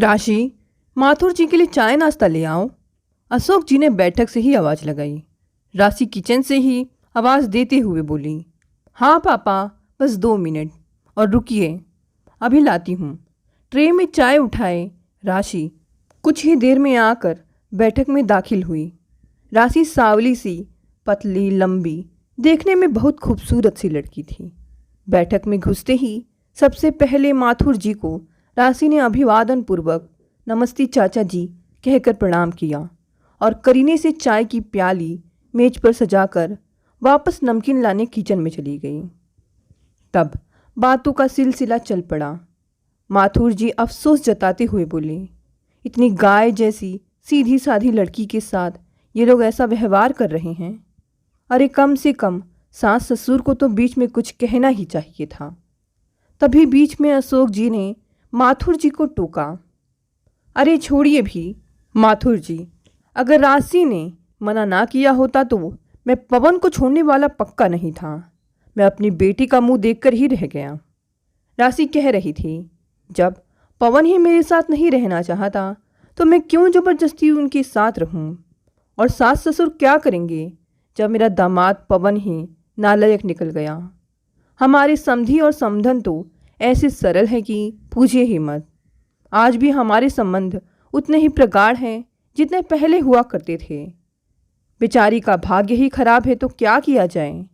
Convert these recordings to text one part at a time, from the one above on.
राशि, माथुर जी के लिए चाय नाश्ता ले आओ। अशोक जी ने बैठक से ही आवाज़ लगाई। राशि किचन से ही आवाज़ देते हुए बोली, हाँ पापा, बस 2 मिनट और रुकिए, अभी लाती हूँ। ट्रे में चाय उठाए राशि कुछ ही देर में आकर बैठक में दाखिल हुई। राशि सांवली सी, पतली, लंबी, देखने में बहुत खूबसूरत सी लड़की थी। बैठक में घुसते ही सबसे पहले माथुर जी को राशि ने अभिवादन पूर्वक नमस्ते चाचा जी कहकर प्रणाम किया और करीने से चाय की प्याली मेज पर सजाकर वापस नमकीन लाने किचन में चली गई। तब बातों का सिलसिला चल पड़ा। माथुर जी अफसोस जताते हुए बोले, इतनी गाय जैसी सीधी साधी लड़की के साथ ये लोग ऐसा व्यवहार कर रहे हैं। अरे कम से कम सास ससुर को तो बीच में कुछ कहना ही चाहिए था। तभी बीच में अशोक जी ने माथुर जी को टोका, अरे छोड़िए भी माथुर जी, अगर राशि ने मना ना किया होता तो मैं पवन को छोड़ने वाला पक्का नहीं था। मैं अपनी बेटी का मुंह देखकर ही रह गया। राशि कह रही थी, जब पवन ही मेरे साथ नहीं रहना चाहता तो मैं क्यों ज़बरदस्ती उनके साथ रहूं? और सास ससुर क्या करेंगे जब मेरा दामाद पवन ही नालायक निकल गया? हमारी समधी और समधन तो ऐसे सरल है कि पूछिए ही मत। आज भी हमारे संबंध उतने ही प्रगाढ़ हैं जितने पहले हुआ करते थे। बेचारी का भाग्य ही खराब है तो क्या किया जाए?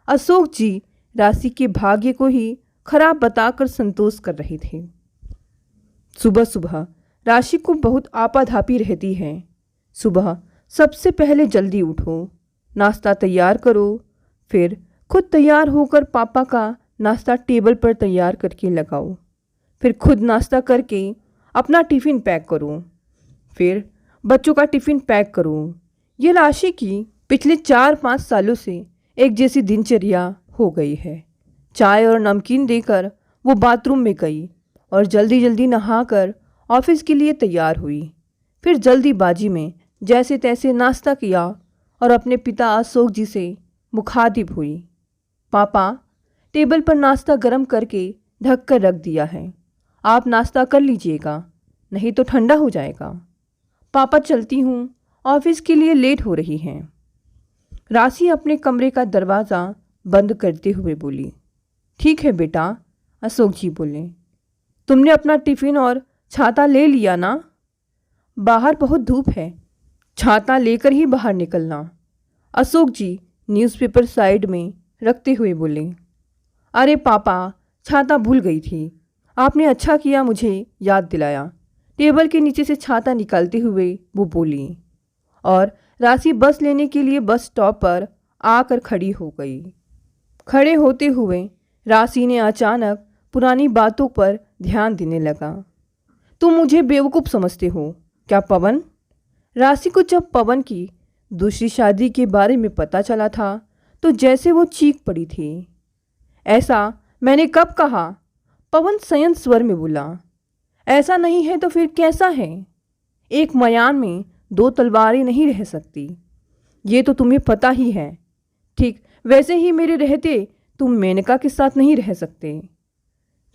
अशोक जी राशि के भाग्य को ही खराब बताकर संतोष कर रहे थे। सुबह सुबह राशि को बहुत आपाधापी रहती है। सुबह सबसे पहले जल्दी उठो, नाश्ता तैयार करो, फिर खुद तैयार होकर पापा का नाश्ता टेबल पर तैयार करके लगाओ, फिर खुद नाश्ता करके अपना टिफ़िन पैक करो, फिर बच्चों का टिफ़िन पैक करो। ये राशि की पिछले 4-5 सालों से एक जैसी दिनचर्या हो गई है। चाय और नमकीन देकर वो बाथरूम में गई और जल्दी जल्दी नहाकर ऑफिस के लिए तैयार हुई। फिर जल्दीबाजी में जैसे तैसे नाश्ता किया और अपने पिता अशोक जी से मुखातिब हुई, पापा, टेबल पर नाश्ता गर्म करके ढक कर रख दिया है, आप नाश्ता कर लीजिएगा, नहीं तो ठंडा हो जाएगा। पापा चलती हूँ, ऑफिस के लिए लेट हो रही हैं। राशि अपने कमरे का दरवाज़ा बंद करते हुए बोली, ठीक है बेटा। अशोक जी बोले, तुमने अपना टिफ़िन और छाता ले लिया ना? बाहर बहुत धूप है, छाता लेकर ही बाहर निकलना। अशोक जी न्यूज़पेपर साइड में रखते हुए बोले, अरे पापा, छाता भूल गई थी, आपने अच्छा किया मुझे याद दिलाया। टेबल के नीचे से छाता निकालते हुए वो बोली और राशि बस लेने के लिए बस स्टॉप पर आकर खड़ी हो गई। खड़े होते हुए राशि ने अचानक पुरानी बातों पर ध्यान देने लगा। तुम मुझे बेवकूफ़ समझते हो क्या पवन? राशि को जब पवन की दूसरी शादी के बारे में पता चला था तो जैसे वो चीख पड़ी थी। ऐसा मैंने कब कहा? पवन संयंत्र स्वर में बोला, ऐसा नहीं है तो फिर कैसा है? एक मयान में 2 तलवारें नहीं रह सकती, ये तो तुम्हें पता ही है। ठीक वैसे ही मेरे रहते तुम मेनका के साथ नहीं रह सकते।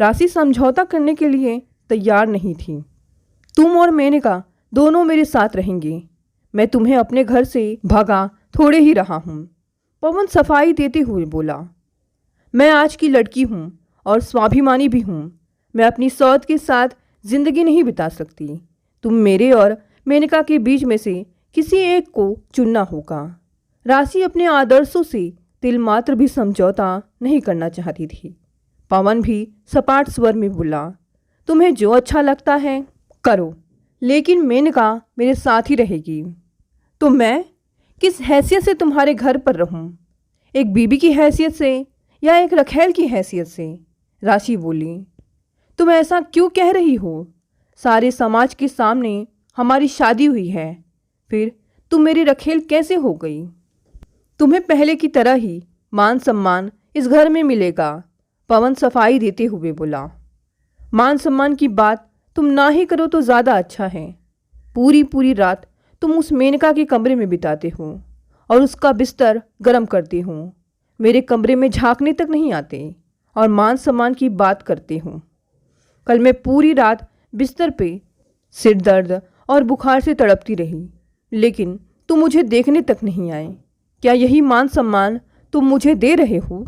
राशि समझौता करने के लिए तैयार नहीं थी। तुम और मेनका दोनों मेरे साथ रहेंगे। मैं तुम्हें अपने घर से भगा थोड़े ही रहा हूँ। पवन सफाई देते हुए बोला, मैं आज की लड़की हूँ और स्वाभिमानी भी हूँ। मैं अपनी सौत के साथ जिंदगी नहीं बिता सकती। तुम मेरे और मेनका के बीच में से किसी एक को चुनना होगा। राशि अपने आदर्शों से तिल मात्र भी समझौता नहीं करना चाहती थी। पवन भी सपाट स्वर में बोला, तुम्हें जो अच्छा लगता है करो, लेकिन मेनका मेरे साथ ही रहेगी। तो मैं किस हैसियत से तुम्हारे घर पर रहूं? एक बीबी की हैसियत से या एक रखैल की हैसियत से? राशि बोली, तुम ऐसा क्यों कह रही हो? सारे समाज के सामने हमारी शादी हुई है, फिर तुम मेरी रखेल कैसे हो गई? तुम्हें पहले की तरह ही मान सम्मान इस घर में मिलेगा। पवन सफाई देते हुए बोला, मान सम्मान की बात तुम ना ही करो तो ज़्यादा अच्छा है। पूरी पूरी रात तुम उस मेनका के कमरे में बिताते हो और उसका बिस्तर गर्म करते हो। मेरे कमरे में झांकने तक नहीं आते और मान सम्मान की बात करते हो। कल मैं पूरी रात बिस्तर पे सिर दर्द और बुखार से तड़पती रही, लेकिन तुम मुझे देखने तक नहीं आए। क्या यही मान सम्मान तुम मुझे दे रहे हो?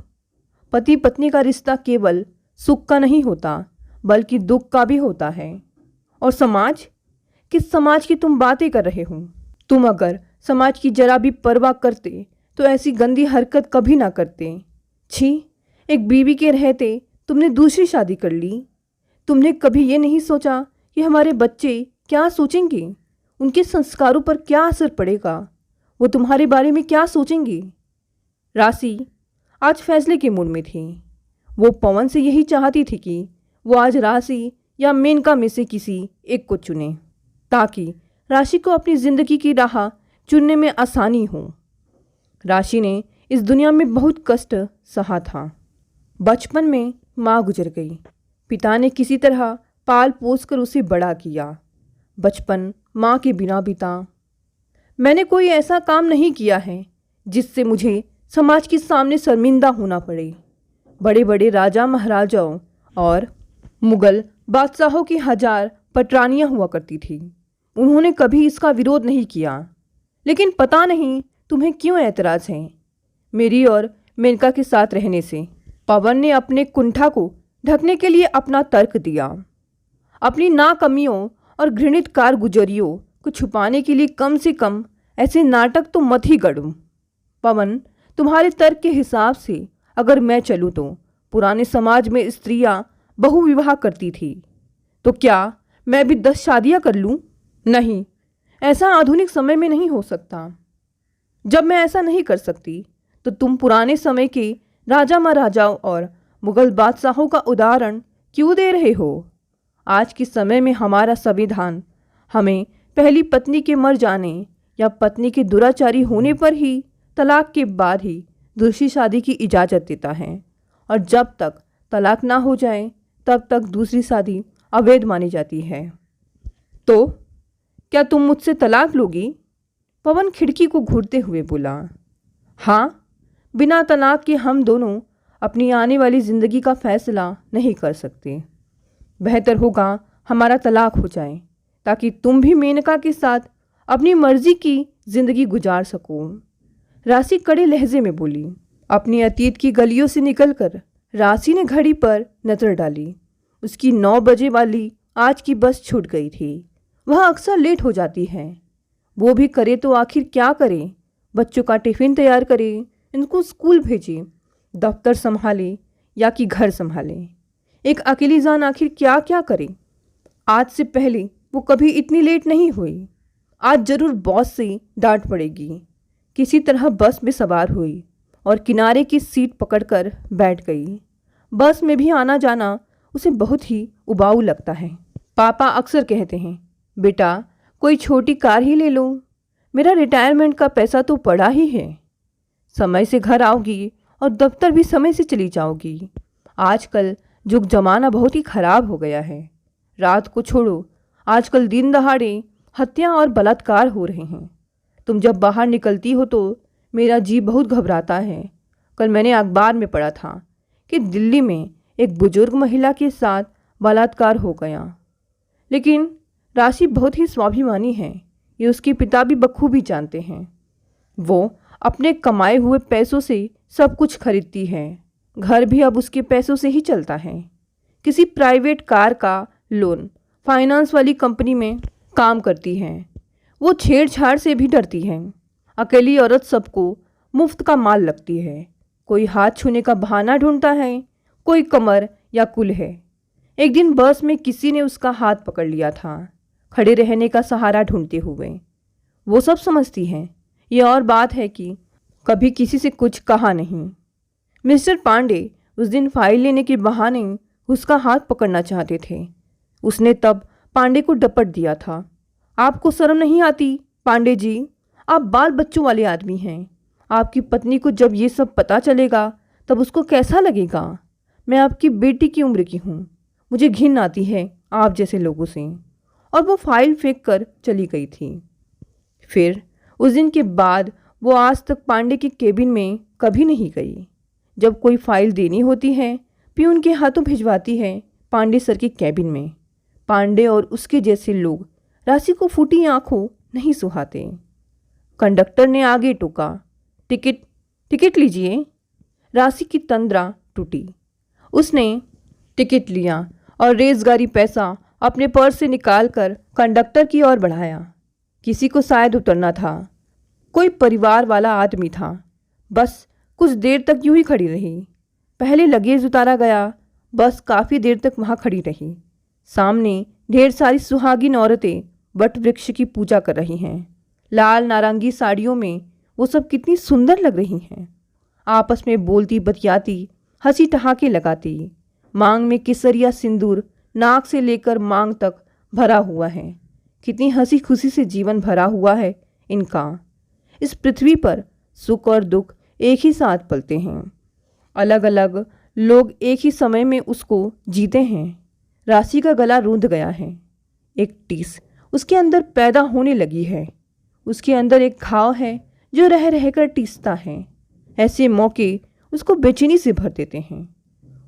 पति पत्नी का रिश्ता केवल सुख का नहीं होता, बल्कि दुख का भी होता है। और समाज, किस समाज की तुम बातें कर रहे हो? तुम अगर समाज की जरा भी परवाह करते तो ऐसी गंदी हरकत कभी ना करते। छी, एक बीवी के रहते तुमने दूसरी शादी कर ली। तुमने कभी ये नहीं सोचा कि हमारे बच्चे क्या सोचेंगे, उनके संस्कारों पर क्या असर पड़ेगा, वो तुम्हारे बारे में क्या सोचेंगे? राशि आज फैसले के मूड में थी। वो पवन से यही चाहती थी कि वो आज राशि या मेनका में से किसी एक को चुने, ताकि राशि को अपनी ज़िंदगी की राह चुनने में आसानी हो। राशि ने इस दुनिया में बहुत कष्ट सहा था। बचपन में माँ गुजर गई, पिता ने किसी तरह पाल पोस कर उसे बड़ा किया। बचपन माँ के बिना बीता। मैंने कोई ऐसा काम नहीं किया है जिससे मुझे समाज के सामने शर्मिंदा होना पड़े। बड़े बड़े राजा महाराजाओं और मुगल बादशाहों की 1000 पटरानियाँ हुआ करती थी, उन्होंने कभी इसका विरोध नहीं किया। लेकिन पता नहीं तुम्हें क्यों ऐतराज़ है मेरी और मेनका के साथ रहने से। पवन ने अपने कुंठा को ढकने के लिए अपना तर्क दिया। अपनी नाकामियों और घृणित कारगुजारियों को छुपाने के लिए कम से कम ऐसे नाटक तो मत ही गढ़ो। पवन, तुम्हारे तर्क के हिसाब से अगर मैं चलूँ तो पुराने समाज में स्त्रियां बहुविवाह करती थी, तो क्या मैं भी 10 शादियां कर लूँ? नहीं, ऐसा आधुनिक समय में नहीं हो सकता। जब मैं ऐसा नहीं कर सकती तो तुम पुराने समय के राजा महाराजाओं और मुगल बादशाहों का उदाहरण क्यों दे रहे हो? आज के समय में हमारा संविधान हमें पहली पत्नी के मर जाने या पत्नी के दुराचारी होने पर ही तलाक के बाद ही दूसरी शादी की इजाज़त देता है, और जब तक तलाक ना हो जाए तब तक दूसरी शादी अवैध मानी जाती है। तो क्या तुम मुझसे तलाक लोगी? पवन खिड़की को घूरते हुए बोला। हाँ, बिना तलाक के हम दोनों अपनी आने वाली ज़िंदगी का फैसला नहीं कर सकते। बेहतर होगा हमारा तलाक हो जाए, ताकि तुम भी मेनका के साथ अपनी मर्जी की ज़िंदगी गुजार सको। राशि कड़े लहजे में बोली। अपनी अतीत की गलियों से निकलकर राशि ने घड़ी पर नज़र डाली। उसकी 9 बजे वाली आज की बस छूट गई थी। वह अक्सर लेट हो जाती है। वो भी करे तो आखिर क्या करे? बच्चों का टिफ़िन तैयार करे, इनको स्कूल भेजे, दफ्तर संभाले या कि घर संभाले। एक अकेली जान आखिर क्या क्या करे? आज से पहले वो कभी इतनी लेट नहीं हुई। आज जरूर बॉस से डांट पड़ेगी। किसी तरह बस में सवार हुई और किनारे की सीट पकड़कर बैठ गई। बस में भी आना जाना उसे बहुत ही उबाऊ लगता है। पापा अक्सर कहते हैं, बेटा कोई छोटी कार ही ले लो, मेरा रिटायरमेंट का पैसा तो पड़ा ही है। समय से घर आओगी और दफ्तर भी समय से चली जाओगी। आजकल युग जमाना बहुत ही खराब हो गया है। रात को छोड़ो, आजकल दिन दहाड़े हत्या और बलात्कार हो रहे हैं। तुम जब बाहर निकलती हो तो मेरा जी बहुत घबराता है। कल मैंने अखबार में पढ़ा था कि दिल्ली में एक बुजुर्ग महिला के साथ बलात्कार हो गया। लेकिन राशि बहुत ही स्वाभिमानी है, ये उसके पिता भी बखूबी जानते हैं। वो अपने कमाए हुए पैसों से सब कुछ खरीदती है। घर भी अब उसके पैसों से ही चलता है। किसी प्राइवेट कार का लोन फाइनेंस वाली कंपनी में काम करती है। वो छेड़छाड़ से भी डरती है। अकेली औरत सबको मुफ्त का माल लगती है। कोई हाथ छूने का बहाना ढूंढता है, कोई कमर या कुल है। एक दिन बस में किसी ने उसका हाथ पकड़ लिया था, खड़े रहने का सहारा ढूंढते हुए। वो सब समझती है। ये और बात है कि कभी किसी से कुछ कहा नहीं। मिस्टर पांडे उस दिन फाइल लेने के बहाने उसका हाथ पकड़ना चाहते थे। उसने तब पांडे को डपट दिया था। आपको शर्म नहीं आती पांडे जी? आप बाल बच्चों वाले आदमी हैं। आपकी पत्नी को जब ये सब पता चलेगा तब उसको कैसा लगेगा? मैं आपकी बेटी की उम्र की हूँ। मुझे घिन आती है आप जैसे लोगों से। और वो फाइल फेंक कर चली गई थी। फिर उस दिन के बाद वो आज तक पांडे के केबिन में कभी नहीं गई। जब कोई फाइल देनी होती है, पियून के हाथों भिजवाती है पांडे सर के केबिन में। पांडे और उसके जैसे लोग राशि को फूटी आंखों नहीं सुहाते। कंडक्टर ने आगे टोका, टिकट टिकट लीजिए। राशि की तंद्रा टूटी। उसने टिकट लिया और रेज़गारी पैसा अपने पर्स से निकालकर कंडक्टर की ओर बढ़ाया। किसी को शायद उतरना था। कोई परिवार वाला आदमी था। बस कुछ देर तक यूं ही खड़ी रही। पहले लगेज उतारा गया। बस काफ़ी देर तक वहाँ खड़ी रही। सामने ढेर सारी सुहागिन औरतें वट वृक्ष की पूजा कर रही हैं। लाल नारंगी साड़ियों में वो सब कितनी सुंदर लग रही हैं। आपस में बोलती बतियाती, हंसी ठहाके लगाती। मांग में केसरिया सिंदूर नाक से लेकर मांग तक भरा हुआ है। कितनी हंसी खुशी से जीवन भरा हुआ है इनका। इस पृथ्वी पर सुख और दुख एक ही साथ पलते हैं। अलग अलग लोग एक ही समय में उसको जीते हैं। राशि का गला रूंध गया है। एक टीस उसके अंदर पैदा होने लगी है। उसके अंदर एक घाव है जो रह रहकर टीसता है। ऐसे मौके उसको बेचैनी से भर देते हैं।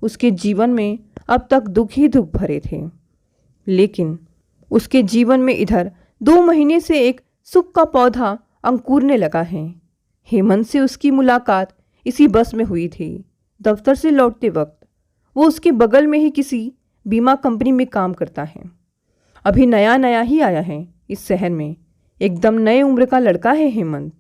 उसके जीवन में अब तक दुख ही दुख भरे थे, लेकिन उसके जीवन में इधर 2 महीने से एक सुख का पौधा अंकुरने लगा है। हेमंत से उसकी मुलाकात इसी बस में हुई थी। दफ्तर से लौटते वक्त वो उसके बगल में ही किसी बीमा कंपनी में काम करता है। अभी नया नया ही आया है इस शहर में। एकदम नए उम्र का लड़का है हेमंत।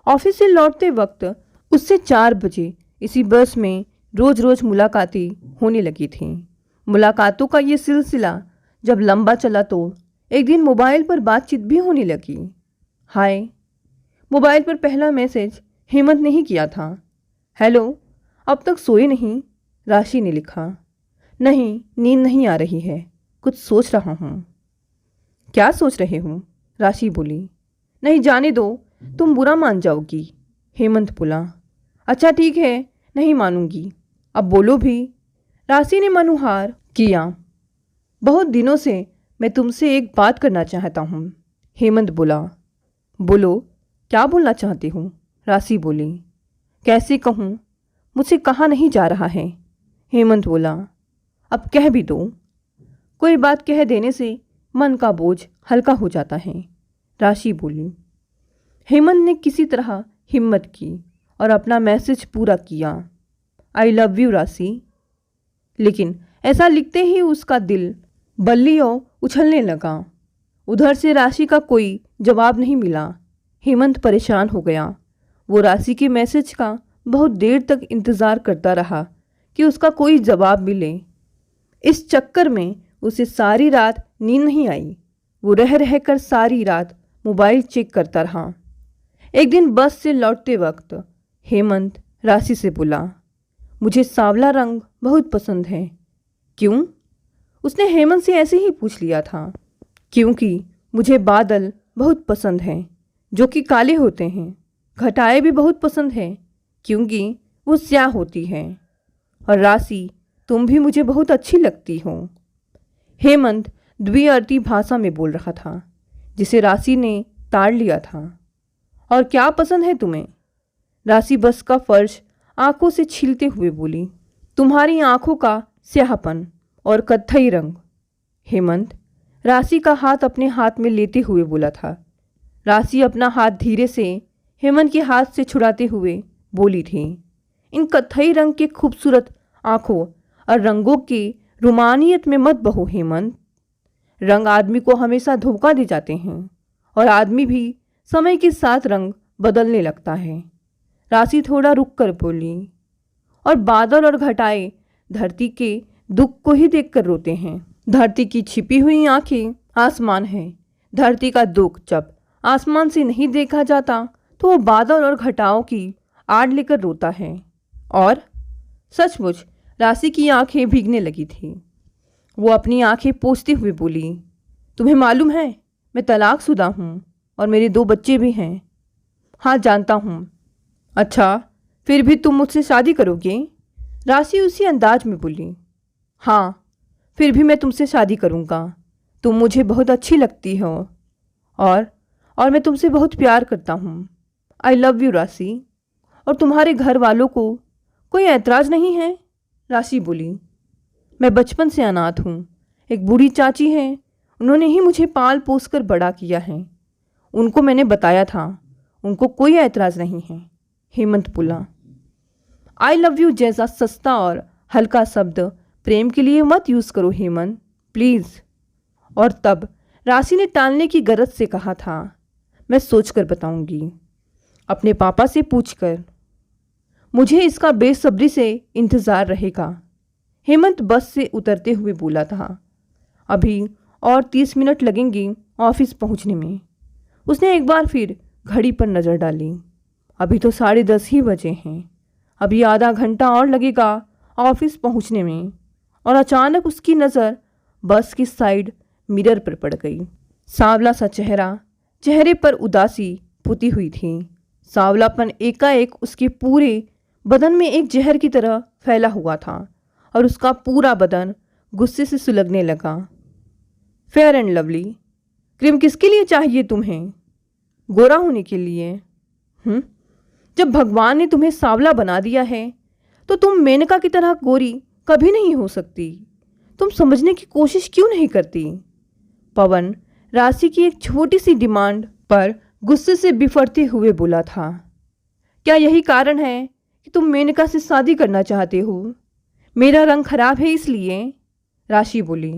ऑफिस से लौटते वक्त उससे 4 बजे इसी बस में रोज रोज मुलाकातें होने लगी थीं। मुलाकातों का ये सिलसिला जब लंबा चला तो एक दिन मोबाइल पर बातचीत भी होने लगी। हाय। मोबाइल पर पहला मैसेज हेमंत ने ही किया था। हेलो, अब तक सोए नहीं? राशि ने लिखा। नहीं, नींद नहीं आ रही है, कुछ सोच रहा हूँ। क्या सोच रहे हो? राशि बोली। नहीं, जाने दो, तुम बुरा मान जाओगी। हेमंत बोला। अच्छा ठीक है, नहीं मानूंगी, अब बोलो भी। राशि ने मनुहार किया। बहुत दिनों से मैं तुमसे एक बात करना चाहता हूँ। हेमंत बोला। बोलो, क्या बोलना चाहती हूँ? राशि बोली। कैसे कहूँ, मुझसे कहा नहीं जा रहा है। हेमंत बोला। अब कह भी दो। कोई बात कह देने से मन का बोझ हल्का हो जाता है। राशि बोली। हेमंत ने किसी तरह हिम्मत की और अपना मैसेज पूरा किया। आई लव यू राशि। लेकिन ऐसा लिखते ही उसका दिल बल्लियों उछलने लगा। उधर से राशि का कोई जवाब नहीं मिला। हेमंत परेशान हो गया। वो राशि के मैसेज का बहुत देर तक इंतज़ार करता रहा कि उसका कोई जवाब मिले। इस चक्कर में उसे सारी रात नींद नहीं आई। वो रह रहकर सारी रात मोबाइल चेक करता रहा। एक दिन बस से लौटते वक्त हेमंत राशि से बोला, मुझे सांवला रंग बहुत पसंद है। क्यों? उसने हेमंत से ऐसे ही पूछ लिया था। क्योंकि मुझे बादल बहुत पसंद हैं, जो कि काले होते हैं। घटाएं भी बहुत पसंद हैं, क्योंकि वो स्याह होती हैं। और राशि, तुम भी मुझे बहुत अच्छी लगती हो। हेमंत द्विअर्थी भाषा में बोल रहा था, जिसे राशि ने ताड़ लिया था। और क्या पसंद है तुम्हें? राशि बस का फर्श आंखों से छीलते हुए बोली, तुम्हारी आंखों का स्याहपन और कत्थई रंग। हेमंत राशि का हाथ अपने हाथ में लेते हुए बोला था। राशि अपना हाथ धीरे से हेमंत के हाथ से छुड़ाते हुए बोली थी, इन कत्थई रंग के खूबसूरत आंखों और रंगों की रुमानियत में मत बहो हेमंत। रंग आदमी को हमेशा धोखा दे जाते हैं और आदमी भी समय के साथ रंग बदलने लगता है। राशि थोड़ा रुक कर बोली, और बादल और घटाएं धरती के दुख को ही देखकर रोते हैं। धरती की छिपी हुई आंखें आसमान है। धरती का दुख जब आसमान से नहीं देखा जाता तो वो बादल और घटाओं की आड़ लेकर रोता है। और सचमुच राशि की आंखें भीगने लगी थी। वो अपनी आंखें पोंछते हुए बोली, तुम्हें मालूम है मैं तलाकशुदा हूँ और मेरे 2 बच्चे भी हैं। हाँ जानता हूँ। अच्छा, फिर भी तुम मुझसे शादी करोगे? राशि उसी अंदाज में बोली। हाँ, फिर भी मैं तुमसे शादी करूँगा। तुम मुझे बहुत अच्छी लगती हो और मैं तुमसे बहुत प्यार करता हूँ। आई लव यू राशि। और तुम्हारे घर वालों को कोई ऐतराज़ नहीं है? राशि बोली। मैं बचपन से अनाथ हूँ। एक बूढ़ी चाची हैं, उन्होंने ही मुझे पाल पोस कर बड़ा किया है। उनको मैंने बताया था, उनको कोई ऐतराज़ नहीं है। हेमंत बोला। आई लव यू जैसा सस्ता और हल्का शब्द प्रेम के लिए मत यूज़ करो हेमंत, प्लीज़। और तब राशि ने टालने की गरज से कहा था, मैं सोच कर बताऊंगी, अपने पापा से पूछकर। मुझे इसका बेसब्री से इंतज़ार रहेगा। हेमंत बस से उतरते हुए बोला था। अभी और 30 मिनट लगेंगे ऑफिस पहुंचने में। उसने एक बार फिर घड़ी पर नज़र डाली। अभी तो 10:30 ही बजे हैं। अभी आधा घंटा और लगेगा ऑफिस पहुंचने में। और अचानक उसकी नज़र बस की साइड मिरर पर पड़ गई। सांवला सा चेहरा, चेहरे पर उदासी पुती हुई थी। सांवलापन एकाएक उसके पूरे बदन में एक जहर की तरह फैला हुआ था और उसका पूरा बदन गुस्से से सुलगने लगा। फेयर एंड लवली, क्रीम किसके लिए चाहिए तुम्हें? गोरा होने के लिए? जब भगवान ने तुम्हें सांवला बना दिया है तो तुम मेनका की तरह गोरी कभी नहीं हो सकती। तुम समझने की कोशिश क्यों नहीं करती? पवन राशि की एक छोटी सी डिमांड पर गुस्से से बिफरते हुए बोला था। क्या यही कारण है कि तुम मेनका से शादी करना चाहते हो? मेरा रंग खराब है इसलिए? राशि बोली।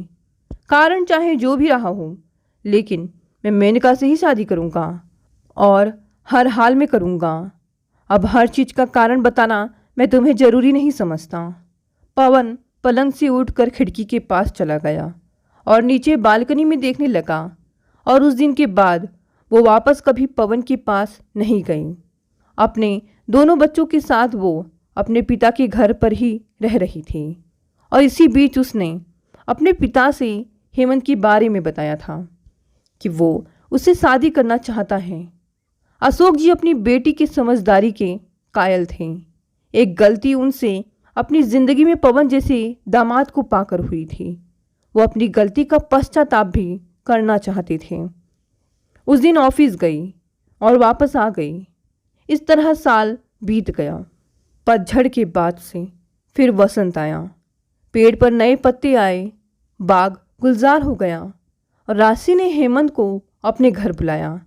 कारण चाहे जो भी रहा हो, लेकिन मैं मेनका से ही शादी करूँगा और हर हाल में करूँगा। अब हर चीज़ का कारण बताना मैं तुम्हें ज़रूरी नहीं समझता। पवन पलंग से उठकर खिड़की के पास चला गया और नीचे बालकनी में देखने लगा। और उस दिन के बाद वो वापस कभी पवन के पास नहीं गई। अपने दोनों बच्चों के साथ वो अपने पिता के घर पर ही रह रही थी। और इसी बीच उसने अपने पिता से हेमंत के बारे में बताया था कि वो उससे शादी करना चाहता है। अशोक जी अपनी बेटी की समझदारी के कायल थे। एक गलती उनसे अपनी ज़िंदगी में पवन जैसे दामाद को पाकर हुई थी। वो अपनी गलती का पश्चाताप भी करना चाहते थे। उस दिन ऑफिस गई और वापस आ गई। इस तरह साल बीत गया। पतझड़ के बाद से फिर वसंत आया। पेड़ पर नए पत्ते आए, बाग गुलजार हो गया और राशि ने हेमंत को अपने घर बुलाया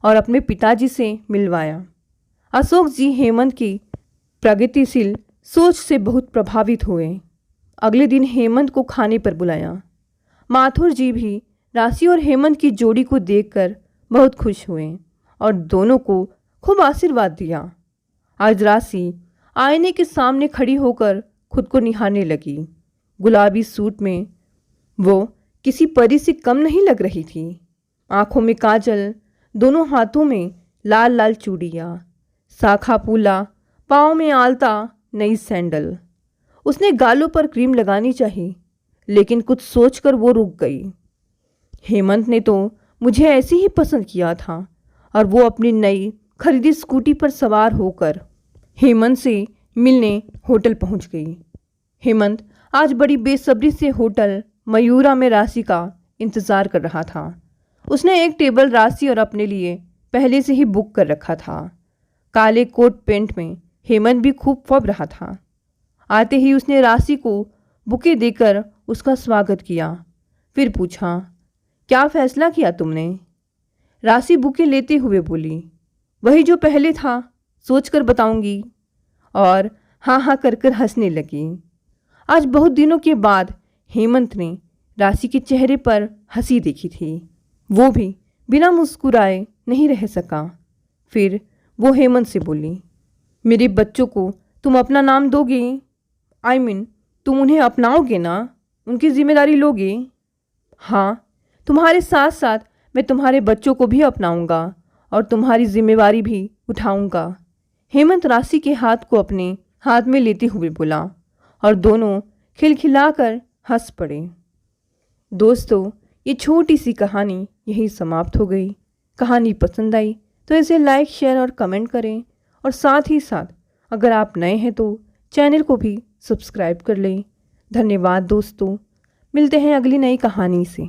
और अपने पिताजी से मिलवाया। अशोक जी हेमंत की प्रगतिशील सोच से बहुत प्रभावित हुए। अगले दिन हेमंत को खाने पर बुलाया। माथुर जी भी राशि और हेमंत की जोड़ी को देखकर बहुत खुश हुए और दोनों को खूब आशीर्वाद दिया। आज राशि आईने के सामने खड़ी होकर खुद को निहारने लगी। गुलाबी सूट में वो किसी परी से कम नहीं लग रही थी। आंखों में काजल, दोनों हाथों में लाल लाल चूड़ियाँ, शाखा पूला, पाँव में आलता, नई सैंडल। उसने गालों पर क्रीम लगानी चाहिए, लेकिन कुछ सोचकर वो रुक गई। हेमंत ने तो मुझे ऐसे ही पसंद किया था। और वो अपनी नई खरीदी स्कूटी पर सवार होकर हेमंत से मिलने होटल पहुंच गई। हेमंत आज बड़ी बेसब्री से होटल मयूरा में राशि का इंतज़ार कर रहा था। उसने एक टेबल राशि और अपने लिए पहले से ही बुक कर रखा था। काले कोट पैंट में हेमंत भी खूब फब रहा था। आते ही उसने राशि को बुके देकर उसका स्वागत किया। फिर पूछा, क्या फैसला किया तुमने? राशि बुके लेते हुए बोली, वही जो पहले था, सोचकर बताऊंगी। और हाँ हाँ कर हंसने लगी। आज बहुत दिनों के बाद हेमंत ने राशि के चेहरे पर हंसी देखी थी। वो भी बिना मुस्कुराए नहीं रह सका। फिर वो हेमंत से बोली, मेरे बच्चों को तुम अपना नाम दोगे? I mean, तुम उन्हें अपनाओगे ना? उनकी जिम्मेदारी लोगे? हाँ, तुम्हारे साथ साथ मैं तुम्हारे बच्चों को भी अपनाऊंगा और तुम्हारी जिम्मेवारी भी उठाऊंगा। हेमंत राशि के हाथ को अपने हाथ में लेते हुए बोला और दोनों खिलखिलाकर हंस पड़े। दोस्तों, ये छोटी सी कहानी यही समाप्त हो गई। कहानी पसंद आई तो इसे लाइक, शेयर और कमेंट करें और साथ ही साथ अगर आप नए हैं तो चैनल को भी सब्सक्राइब कर लें। धन्यवाद दोस्तों, मिलते हैं अगली नई कहानी से।